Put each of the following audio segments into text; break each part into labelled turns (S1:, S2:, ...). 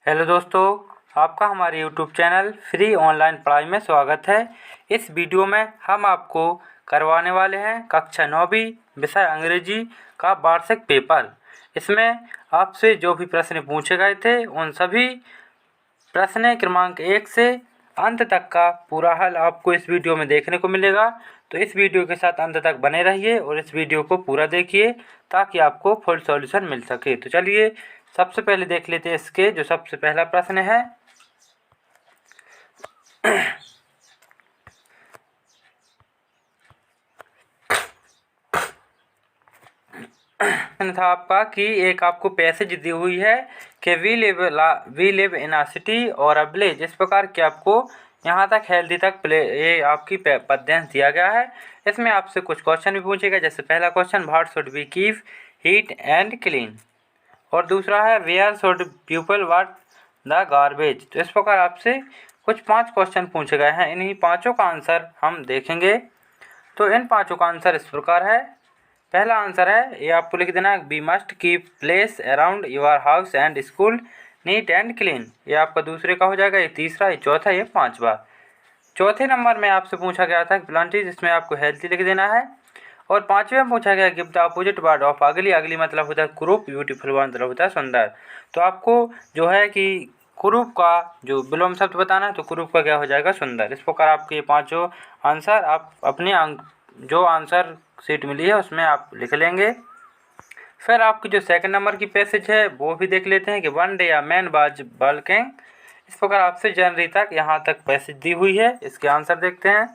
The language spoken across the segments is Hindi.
S1: हेलो दोस्तों, आपका हमारे यूट्यूब चैनल फ्री ऑनलाइन पढ़ाई में स्वागत है। इस वीडियो में हम आपको करवाने वाले हैं कक्षा 9वीं विषय अंग्रेजी का वार्षिक पेपर। इसमें आपसे जो भी प्रश्न पूछे गए थे उन सभी प्रश्न क्रमांक 1 से अंत तक का पूरा हल आपको इस वीडियो में देखने को मिलेगा। तो इस वीडियो के साथ अंत तक बने रहिए और इस वीडियो को पूरा देखिए ताकि आपको फुल सॉल्यूशन मिल सके। तो चलिए सबसे पहले देख लेते हैं इसके जो सबसे पहला प्रश्न है। था आपका कि एक आपको पैसेज दी हुई है कि we live in a city और अ विलेज। इस प्रकार के आपको यहाँ तक हेल्दी तक ये आपकी पद्यांश दिया गया है। इसमें आपसे कुछ क्वेश्चन भी पूछेगा। जैसे पहला question, what should we keep neat and clean, और दूसरा है where should people what the garbage. तो इस प्रकार आपसे कुछ 5 क्वेश्चन पूछे गए हैं। इन्हीं पाँचों का आंसर हम देखेंगे। तो इन पाँचों का आंसर इस प्रकार है। पहला आंसर है, ये आपको लिख देना, we must keep place around your house and school neat and clean. ये आपका दूसरे का हो जाएगा। ये तीसरा, ये चौथा, ये पाँचवा। चौथे नंबर में आपसे पूछा गया था प्लांटी, जिसमें आपको हेल्थी लिख देना है। और पाँचवें में पूछा गया, give the opposite word of अगली। अगली मतलब होता है कुरूप, ब्यूटीफुल मतलब होता है सुंदर। तो आपको जो है कि कुरूप का जो विलोम शब्द बताना है, तो कुरूप का क्या हो जाएगा, सुंदर। इस प्रकार आपके ये पाँचों आंसर आप अपने जो आंसर शीट मिली है उसमें आप लिख लेंगे। फिर आपकी जो सेकंड नंबर की पैसेज है वो भी देख लेते हैं कि one day a man was walking. इस प्रकार आपसे जनवरी तक यहाँ तक पैसेज दी हुई है। इसके आंसर देखते हैं।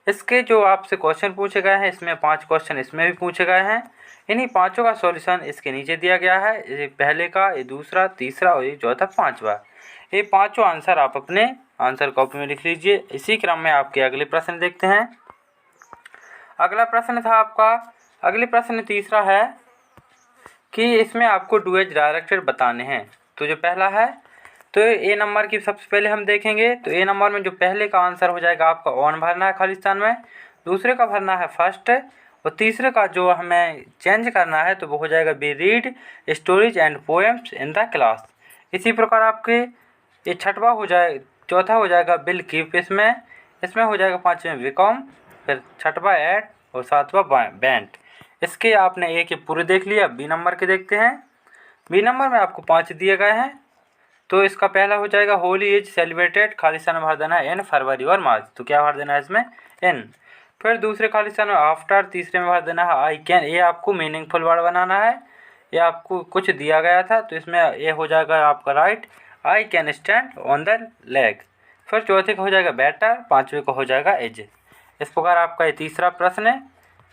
S1: इसके जो आपसे क्वेश्चन पूछे गए हैं, इसमें 5 क्वेश्चन इसमें भी पूछे गए हैं। इन्हीं पाँचों का सॉल्यूशन इसके नीचे दिया गया है। ये पहले का, ये दूसरा, तीसरा और ये चौथा, पाँचवा। ये पाँचों आंसर आप अपने आंसर कॉपी में लिख लीजिए। इसी क्रम में आपके अगले प्रश्न देखते हैं। अगला प्रश्न था आपका, अगले प्रश्न तीसरा है कि इसमें आपको डू एज डायरेक्टेड बताने हैं। तो जो पहला है, तो ए नंबर की सबसे पहले हम देखेंगे। तो ए नंबर में जो पहले का आंसर हो जाएगा आपका ऑन भरना है खालिस्तान में, दूसरे का भरना है फर्स्ट, और तीसरे का जो हमें चेंज करना है तो वो हो जाएगा be read stories and poems in the class. इसी प्रकार आपके ये छठवा हो जाए, चौथा हो जाएगा बिल कीप। इसमें हो जाएगा पाँचवें विकॉम, फिर छठवा एड और सातवां बैंट। इसके आपने ए के पूरे देख लिया। बी नंबर के देखते हैं। बी नंबर में आपको 5 दिए गए हैं। तो इसका पहला हो जाएगा होली इज सेलिब्रेटेड, खालिस्तान में भर देना है इन फरवरी और मार्च। तो क्या भर देना है इसमें, इन। फिर दूसरे खालिस्तान में आफ्टर, तीसरे में भर देना है आई कैन। ये आपको मीनिंगफुल वर्ड बनाना है। ये आपको कुछ दिया गया था तो इसमें ये हो जाएगा आपका right, I can stand on the leg. फिर चौथे का हो जाएगा बेटर, पाँचवें का हो जाएगा एज। इस प्रकार आपका ये तीसरा प्रश्न है।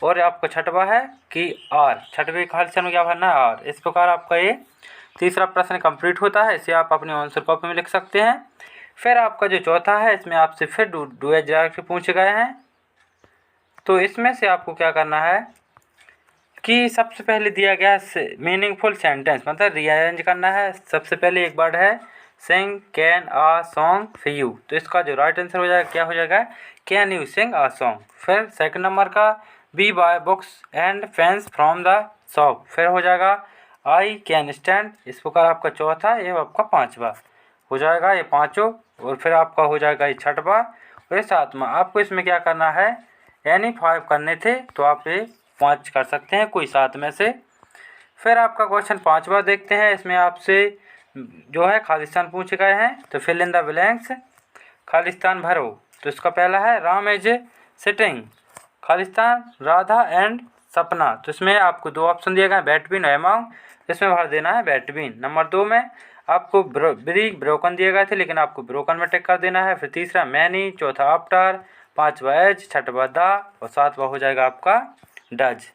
S1: और आपका छठवा है कि आर, छठवें खालिस्तान में क्या भरना है, आर। इस प्रकार आपका ये तीसरा प्रश्न कंप्लीट होता है। इसे आप अपने आंसर कॉपी में लिख सकते हैं। फिर आपका जो चौथा है, इसमें आपसे फिर डू एज डायरेक्ट पूछे गए हैं। तो इसमें से आपको क्या करना है कि सबसे पहले दिया गया है मीनिंगफुल सेंटेंस, मतलब रीअरेंज करना है। सबसे पहले एक वर्ड है sing can a song for you. तो इसका जो राइट आंसर हो जाएगा क्या हो जाएगा, can you sing a song. फिर सेकंड नंबर का be buy books and pens from the shop. फिर हो जाएगा आई कैन स्टैंड। इस प्रकार आपका चौथा, ये आपका पाँचवा हो जाएगा, ये पाँचों। और फिर आपका हो जाएगा ये छठवा और ये सातवां। आपको इसमें क्या करना है, यानी 5 करने थे तो आप ये 5 कर सकते हैं कोई 7 में से। फिर आपका क्वेश्चन पाँचवा देखते हैं। इसमें आपसे जो है खालिस्तान पूछे गए हैं। तो फिल इन द ब्लैंक्स, खालिस्तान भरो। तो इसका पहला है राम इज सिटिंग, खालिस्तान राधा एंड सपना। तो इसमें आपको 2 ऑप्शन दिए गए, बैटबीन और एमॉन्ग। इसमें भर देना है बैटबीन। नंबर 2 में आपको ब्रोकन दिए गए थे लेकिन आपको ब्रोकन में टिक कर देना है। फिर तीसरा मैनी, चौथा आफ्टर, पाँचवा एज, छठवा द और सातवा हो जाएगा आपका डज।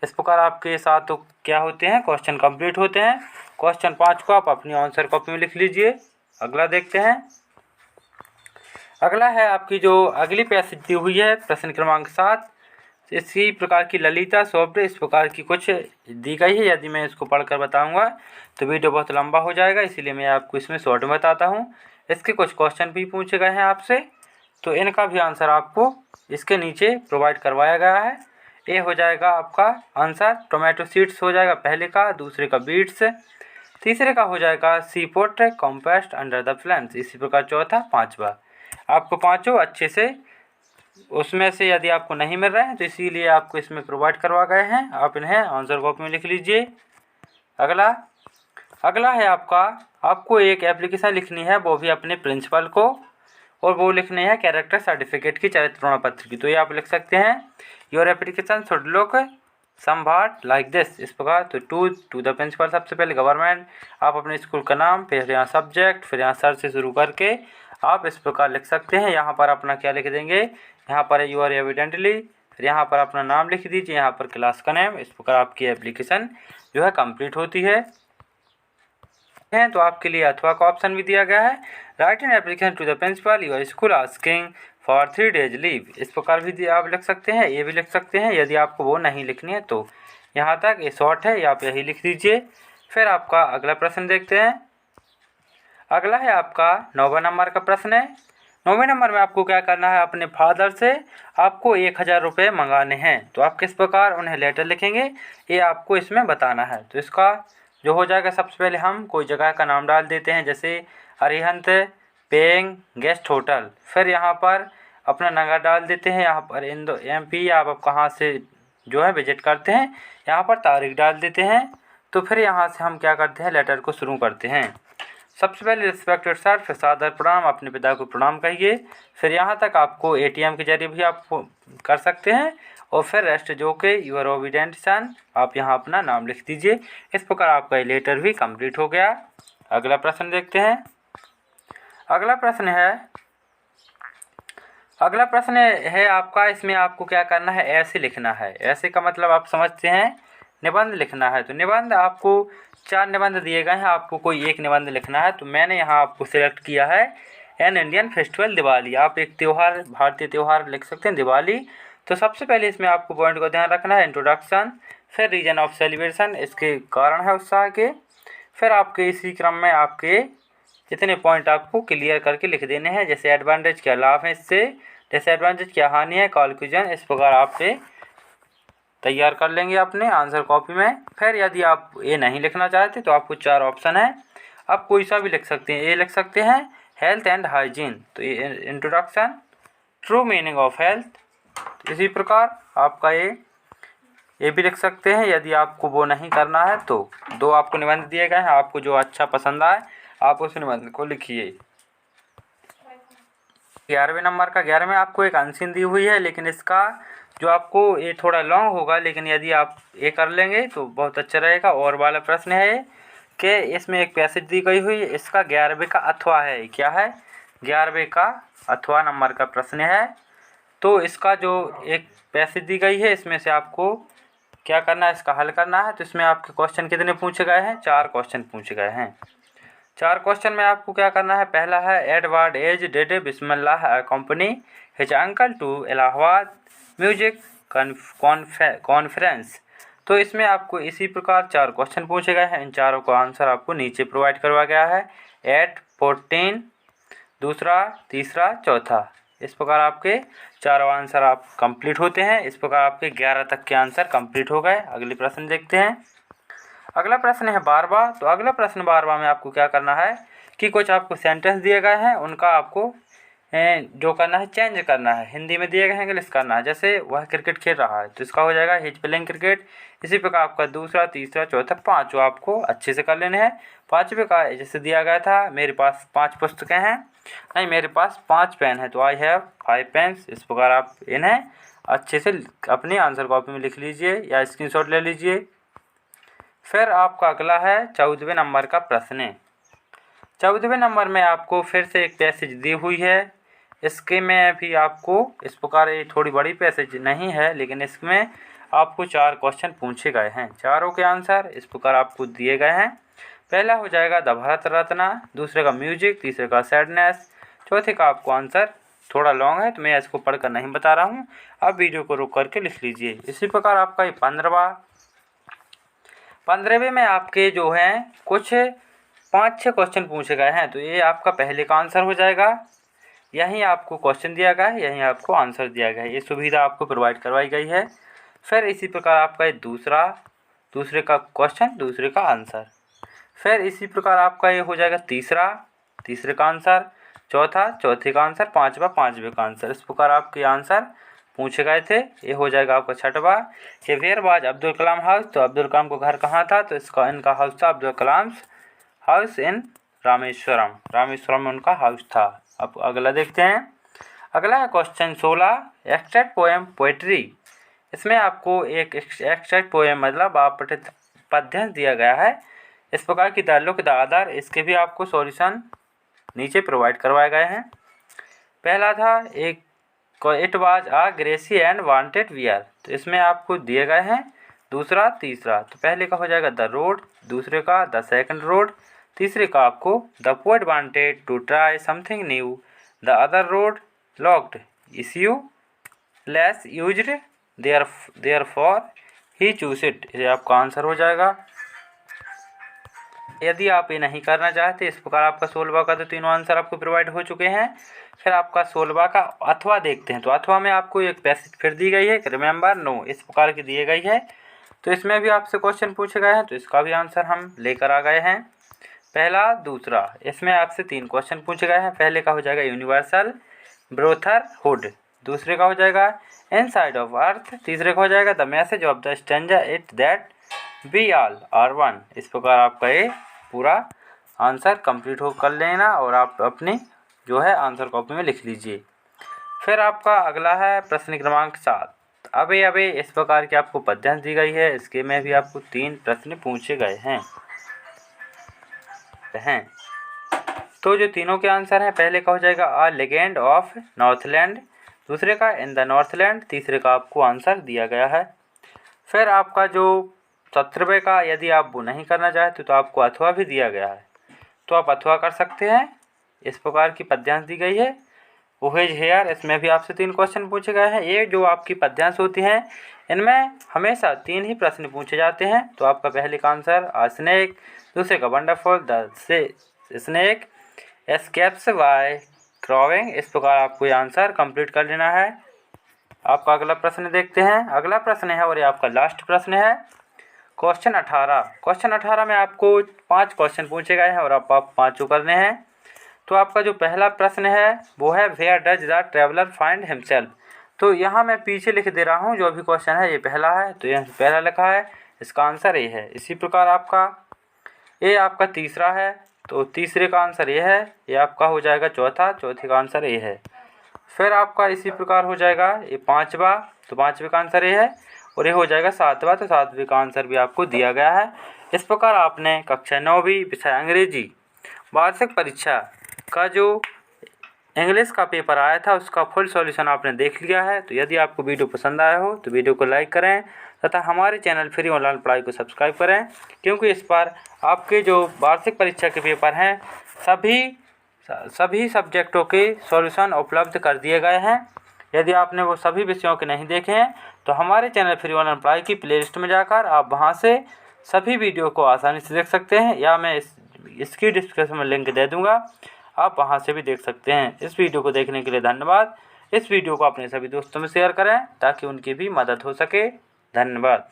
S1: इस प्रकार आपके साथ तो क्या होते हैं, क्वेश्चन कंप्लीट होते हैं। क्वेश्चन 5 को आप अपनी आंसर कॉपी में लिख लीजिए। अगला देखते हैं। अगला है आपकी जो अगली पैसेज दी हुई है प्रश्न क्रमांक 7। इसी प्रकार की ललिता सॉफ्टवेयर इस प्रकार की कुछ दी गई है। यदि मैं इसको पढ़कर बताऊंगा तो वीडियो बहुत लंबा हो जाएगा, इसीलिए मैं आपको इसमें शॉर्ट में बताता हूं। इसके कुछ क्वेश्चन भी पूछे गए हैं आपसे, तो इनका भी आंसर आपको इसके नीचे प्रोवाइड करवाया गया है। ये हो जाएगा आपका आंसर, टोमेटो सीड्स हो जाएगा पहले का, दूसरे का बीट्स, तीसरे का हो जाएगा सी पुट कॉम्पेस्ट अंडर द फ्लेम्स। इसी प्रकार चौथा, पाँचवा। आपको पाँचों अच्छे से उसमें से यदि आपको नहीं मिल रहे हैं तो इसीलिए आपको इसमें प्रोवाइड करवा गए हैं, आप इन्हें आंसर कॉपी में लिख लीजिए। अगला है आपको एक एप्लीकेशन लिखनी है, वो भी अपने प्रिंसिपल को, और वो लिखनी है कैरेक्टर सर्टिफिकेट की, चरित्र प्रमाण पत्र की। तो ये आप लिख सकते हैं your application should look somewhat like this, इस प्रकार। तो टू द प्रिंसिपल, सबसे पहले गवर्नमेंट, आप अपने स्कूल का नाम, फिर यहाँ सब्जेक्ट, फिर यहाँ सर से शुरू करके आप इस प्रकार लिख सकते हैं। यहाँ पर अपना क्या लिख देंगे, यहाँ पर यू आर एविडेंटली, फिर यहाँ पर अपना नाम लिख दीजिए, यहाँ पर क्लास का नेम। इस प्रकार आपकी एप्लीकेशन जो है कंप्लीट होती है। तो आपके लिए अथवा का ऑप्शन भी दिया गया है, write an application to the principal your school asking for 3 days leave. इस प्रकार भी आप लिख सकते हैं, ये भी लिख सकते हैं यदि आपको वो नहीं लिखनी है तो। यहाँ तक ये शॉर्ट है, या आप यही लिख दीजिए। फिर आपका अगला प्रश्न देखते हैं। अगला है आपका 9वें नंबर का प्रश्न है। 9वें नंबर में आपको क्या करना है, अपने फादर से आपको 1000 रुपये मंगाने हैं। तो आप किस प्रकार उन्हें लेटर लिखेंगे, ये आपको इसमें बताना है। तो इसका जो हो जाएगा, सबसे पहले हम कोई जगह का नाम डाल देते हैं, जैसे अरिहंत पेइंग गेस्ट होटल। फिर यहाँ पर अपना नगर डाल देते हैं, यहाँ पर MP आप कहाँ से जो है विजिट करते हैं, यहाँ पर तारीख डाल देते हैं। तो फिर यहाँ से हम क्या करते हैं, लेटर को शुरू करते हैं। सबसे पहले रिस्पेक्टेड सर, फिर सादर प्रणाम, अपने पिता को प्रणाम कहिए। फिर यहाँ तक आपको ATM के जरिए भी आप कर सकते हैं, और फिर रेस्ट जो कि यूर ओबीडेंट सन, आप यहाँ अपना नाम लिख दीजिए। इस प्रकार आपका ये लेटर भी कंप्लीट हो गया। अगला प्रश्न देखते हैं। अगला प्रश्न है आपका, इसमें आपको क्या करना है, ऐसे लिखना है। ऐसे का मतलब आप समझते हैं, निबंध लिखना है। तो निबंध आपको 4 निबंध दिए गए हैं, आपको कोई एक निबंध लिखना है। तो मैंने यहाँ आपको सिलेक्ट किया है एन इंडियन फेस्टिवल दिवाली। आप एक त्यौहार, भारतीय त्यौहार लिख सकते हैं, दिवाली। तो सबसे पहले इसमें आपको पॉइंट को ध्यान रखना है, इंट्रोडक्शन, फिर रीजन ऑफ सेलिब्रेशन, इसके कारण है उत्साह के। फिर आपके इसी क्रम में आपके जितने पॉइंट आपको क्लियर करके लिख देने हैं, जैसे एडवांटेज क्या लाभ है इससे, डिसएडवांटेज क्या हानि है, कंक्लूजन। इस प्रकार आप तैयार कर लेंगे अपने आंसर कॉपी में। फिर यदि आप ये नहीं लिखना चाहते तो आपको 4 ऑप्शन है, आप कोई सा भी लिख सकते हैं। ये लिख सकते हैं हेल्थ एंड हाइजीन, तो ये introduction, true meaning of health. इसी प्रकार आपका ये भी लिख सकते हैं। यदि आपको वो नहीं करना है तो 2 आपको निबंध दिए गए हैं, आपको जो अच्छा पसंद आए आप उस निबंध को लिखिए। 11वें नंबर का 11वें आपको एक अनसीन दी हुई है, लेकिन इसका जो आपको ये थोड़ा लॉन्ग होगा, लेकिन यदि आप ये कर लेंगे तो बहुत अच्छा रहेगा। और वाला प्रश्न है कि इसमें एक पैसेज दी गई हुई है, इसका 11वें का अथवा है। क्या है, 11वें का अथवा नंबर का प्रश्न है। तो इसका जो एक पैसेज दी गई है, इसमें से आपको क्या करना है, इसका हल करना है। तो इसमें आपके क्वेश्चन कितने पूछे गए हैं, 4 क्वेश्चन पूछे गए हैं। 4 क्वेश्चन में आपको क्या करना है, पहला है Edward as did Bismillah company his uncle to Allahabad music conference. तो इसमें आपको इसी प्रकार 4 क्वेश्चन पूछे गए हैं। इन चारों का आंसर आपको नीचे प्रोवाइड करवा गया है, 8, 14, दूसरा, तीसरा, चौथा। इस प्रकार आपके चारों आंसर आप कंप्लीट होते हैं। इस प्रकार आपके 11 तक के आंसर कंप्लीट हो गए। अगले प्रश्न देखते हैं। अगला प्रश्न है 12वां। तो अगला प्रश्न 12वां में आपको क्या करना है कि कुछ आपको सेंटेंस दिए गए हैं, उनका आपको जो करना है चेंज करना है, हिंदी में दिए गए हैं इंग्लिश करना है। जैसे वह क्रिकेट खेल रहा है तो इसका हो जाएगा हिज प्लेइंग क्रिकेट। इसी प्रकार आपका दूसरा, तीसरा, चौथा, 5 आपको अच्छे से कर लेने हैं। 5वें का जैसे दिया गया था, मेरे पास 5 पुस्तकें हैं, नहीं मेरे पास 5 पेन है, तो आई हैव 5 पेन्स। इस प्रकार आप इन्हें अच्छे से अपनी आंसर कॉपी में लिख लीजिए या स्क्रीनशॉट ले लीजिए। फिर आपका अगला है 14वें नंबर का प्रश्न। 14वें नंबर में आपको फिर से एक पैसेज दी हुई है। इसके में भी आपको इस प्रकार, ये थोड़ी बड़ी पैसेज नहीं है, लेकिन इसमें आपको 4 क्वेश्चन पूछे गए हैं। चारों के आंसर इस प्रकार आपको दिए गए हैं। पहला हो जाएगा द भारत रत्न, दूसरे का म्यूजिक, तीसरे का सैडनेस, चौथे का आपको आंसर थोड़ा लॉन्ग है तो मैं इसको पढ़कर नहीं बता रहा हूँ, आप वीडियो को रोक करके लिख लीजिए। इसी प्रकार आपका ये 15वें में आपके जो हैं कुछ 5-6 क्वेश्चन पूछे गए हैं। तो ये आपका पहले का आंसर हो जाएगा। यहीं आपको क्वेश्चन दिया गया है, यहीं आपको आंसर दिया गया है, ये सुविधा आपको प्रोवाइड करवाई गई है। फिर इसी प्रकार आपका ये दूसरे का क्वेश्चन, दूसरे का आंसर। फिर इसी प्रकार आपका ये हो जाएगा तीसरे का आंसर, चौथे का आंसर, पाँचवें का आंसर। इस प्रकार आपके आंसर पूछे गए थे। ये हो जाएगा आपका छठवा कि where was Abdul Kalam house. तो अब्दुल कलाम का घर कहाँ था, तो इनका हाउस था अब्दुल कलाम हाउस इन रामेश्वरम में उनका हाउस था। अब अगला देखते हैं। अगला है क्वेश्चन 16, एक्सट्रैक्ट पोएम पोएट्री। इसमें आपको एक एक्सट्रैक्ट पोएम मतलब आप पठित पद्यांश दिया गया है। इस प्रकार की द लुक द अदर, इसके भी आपको सॉल्यूशन नीचे प्रोवाइड करवाए गए हैं। पहला था एक it was a grassy and wanted wear, तो इसमें आपको दिए गए हैं दूसरा तीसरा। तो पहले का हो जाएगा द रोड, दूसरे का द सेकंड रोड, तीसरे का आपको the poet wanted to try something new, the other road looked issue less used therefore he chose it. ये आपका आंसर हो जाएगा। यदि आप ये नहीं करना चाहते, इस प्रकार आपका 16वां का तो तीनों आंसर आपको प्रोवाइड हो चुके हैं। फिर आपका 16वां का अथवा देखते हैं। तो अथवा में आपको एक पैसेज फिर दी गई है, रिमेंबर नो, इस प्रकार की दी गई है। तो इसमें भी आपसे क्वेश्चन पूछे गए हैं, तो इसका भी आंसर हम लेकर आ गए हैं। पहला दूसरा, इसमें आपसे 3 क्वेश्चन पूछे गए हैं। पहले का हो जाएगा यूनिवर्सल ब्रोथरहुड, दूसरे का हो जाएगा इनसाइड ऑफ अर्थ, तीसरे का हो जाएगा the message of the stranger it that we all are one. इस प्रकार आपका ये पूरा आंसर कंप्लीट हो कर लेना और आप अपनी जो है आंसर कॉपी में लिख लीजिए। फिर आपका अगला है प्रश्न क्रमांक 7। अबे इस प्रकार की आपको पद्यांश दी गई है। इसके में भी आपको 3 प्रश्न पूछे गए हैं। तो जो तीनों के आंसर हैं, पहले का हो जाएगा अ लेजेंड ऑफ नॉर्थलैंड, दूसरे का इन द नॉर्थलैंड, तीसरे का आपको आंसर दिया गया है। फिर आपका जो 17वें का, यदि आप वो नहीं करना चाहते तो आपको अथवा भी दिया गया है, तो आप अथवा कर सकते हैं। इस प्रकार की पद्यांश दी गई है। ओहेज हेयर, इसमें भी आपसे 3 क्वेश्चन पूछे गए हैं। ये जो आपकी पद्यांश होती हैं, इनमें हमेशा 3 ही प्रश्न पूछे जाते हैं। तो आपका पहले का आंसर आ स्नेक, दूसरे का wonderful the snake escapes by crawling. इस प्रकार आपको ये आंसर कंप्लीट कर लेना है। आपका अगला प्रश्न देखते हैं। अगला प्रश्न है और ये आपका लास्ट प्रश्न है, क्वेश्चन 18। क्वेश्चन 18 में आपको 5 क्वेश्चन पूछे गए हैं और आप 5 करने हैं। तो आपका जो पहला प्रश्न है वो है where does the traveller find himself. तो यहाँ मैं पीछे लिख दे रहा हूँ, जो अभी क्वेश्चन है ये पहला है, तो यहाँ पहला लिखा है, इसका आंसर ये है। इसी प्रकार आपका ये आपका तीसरा है, तो तीसरे का आंसर ये है। ये आपका हो जाएगा चौथे का आंसर ये है। फिर आपका इसी प्रकार हो जाएगा ये 5वां, तो 5वें का आंसर ये है। और ये हो जाएगा 7वां, तो 7वें का आंसर भी आपको दिया गया है। इस प्रकार आपने कक्षा 9वीं विषय अंग्रेजी वार्षिक परीक्षा का जो इंग्लिश का पेपर आया था उसका फुल सॉल्यूशन आपने देख लिया है। तो यदि आपको वीडियो पसंद आया हो तो वीडियो को लाइक करें तथा हमारे चैनल फ्री ऑनलाइन पढ़ाई को सब्सक्राइब करें, क्योंकि इस पर आपके जो वार्षिक परीक्षा के पेपर हैं सभी सब्जेक्टों के सॉल्यूशन उपलब्ध कर दिए गए हैं। यदि आपने वो सभी विषयों के नहीं देखे हैं तो हमारे चैनल फ्री ऑनलाइन पढ़ाई की प्लेलिस्ट में जाकर आप वहां से सभी वीडियो को आसानी से देख सकते हैं, या मैं इसकी डिस्क्रिप्शन में लिंक दे दूंगा, आप वहां से भी देख सकते हैं। इस वीडियो को देखने के लिए धन्यवाद। इस वीडियो को अपने सभी दोस्तों में शेयर करें ताकि उनकी भी मदद हो सके। धन्यवाद।